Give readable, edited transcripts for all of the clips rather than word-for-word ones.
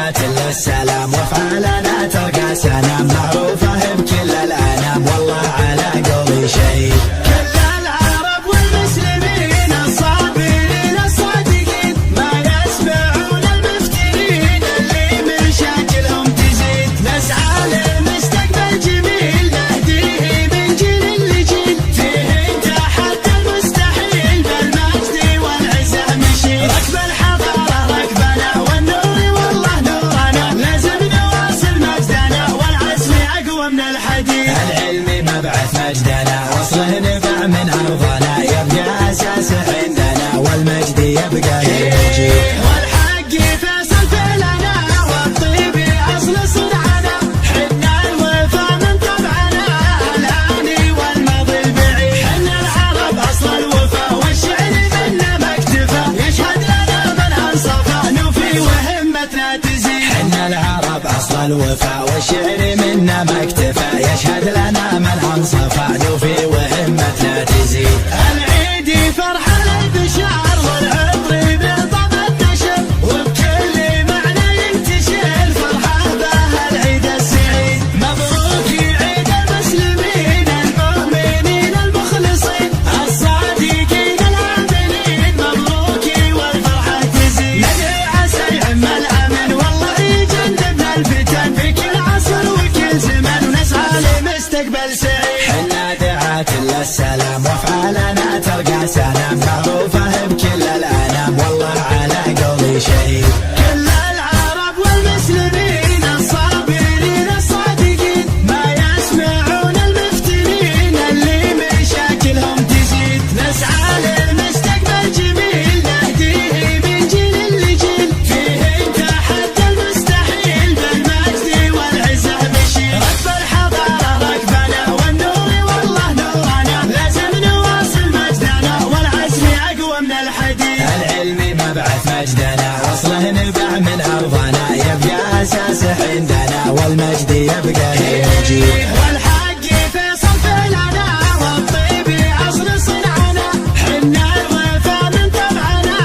دعاة للسلام وافعالنا ترقى سنام معروفة بكل الأنام والله على قولي شهيد. كل العرب والمسلمين الصابرين الصادقين ما يسمعون المفترين اللي مشاكلهم تزيد. نسعى لمستقبل جميل نهديه من جيل لجيل فيه تحدى المستحيل بالمجد والعزة مشيل. ركب الحضارة ركبنا والنور والله نورنا لازم نواصل مجدنا والعزم أقوى من الحديد. العلم مبعث مجدنا وصله نبع من أرضنا يبقى أساس عندنا والمجد يبقى يجي. والحق فيصل فعلنا والطيب أصل صنعنا حنا الوفا من طبعنا الآن والماضي البعيد. حنا العرب أصل الوفا والشعر منا ما اكتفى يشهد لنا من أنصفى نوفي وهمتنا تزيد. حنا العرب أصل الوفا والشعر منا ما اكتفى يشهد لنا من أنصفى نوفي وهمتنا تزيد. العيد فرحة البشار والعطر بطب النشر وبكل معنى ينتشر فرحة بها العيد السعيد. مبروك عيد المسلمين المؤمنين المخلصين الصادقين العاملين مبروك والفرحة تزيد. ندعي عسى يعم الأمن والله يجنبنا الفتن في كل عصر وكل زمن ونسعى لمستقبل سعيد. حنا دعاة للسلام وافعالنا ترقى سلام معروفة بكل الأنام والله على قولي شهيد. كل العرب والمسلمين الصابرين الصادقين ما يسمعون المفترين اللي مشاكلهم تزيد. نسعى للمستقبل جميل نهديه من جيل لجيل فيه تحدى المستحيل بالمجد والعزة مشيل. ركب الحضارة ركبنا والنور والله نورنا لازم نواصل مجدنا والعزم أقوى من الحديد. العلم مبعث مجدنا وصله نبع من أرضنا يبقى أساس عندنا والمجد يبقى يجي. والحق فيصل فعلنا والطيب أصل صنعنا حنا الوفا من طبعنا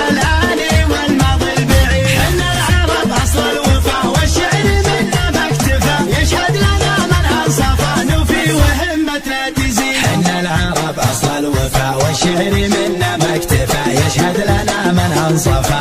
الآن والماضي البعيد. حنا العرب أصل الوفا والشعر منا ما اكتفى يشهد لنا من أنصفى نوفي وهمتنا تزيد. حنا العرب أصل الوفا والشعر منا ما اكتفى يشهد لنا من أنصفى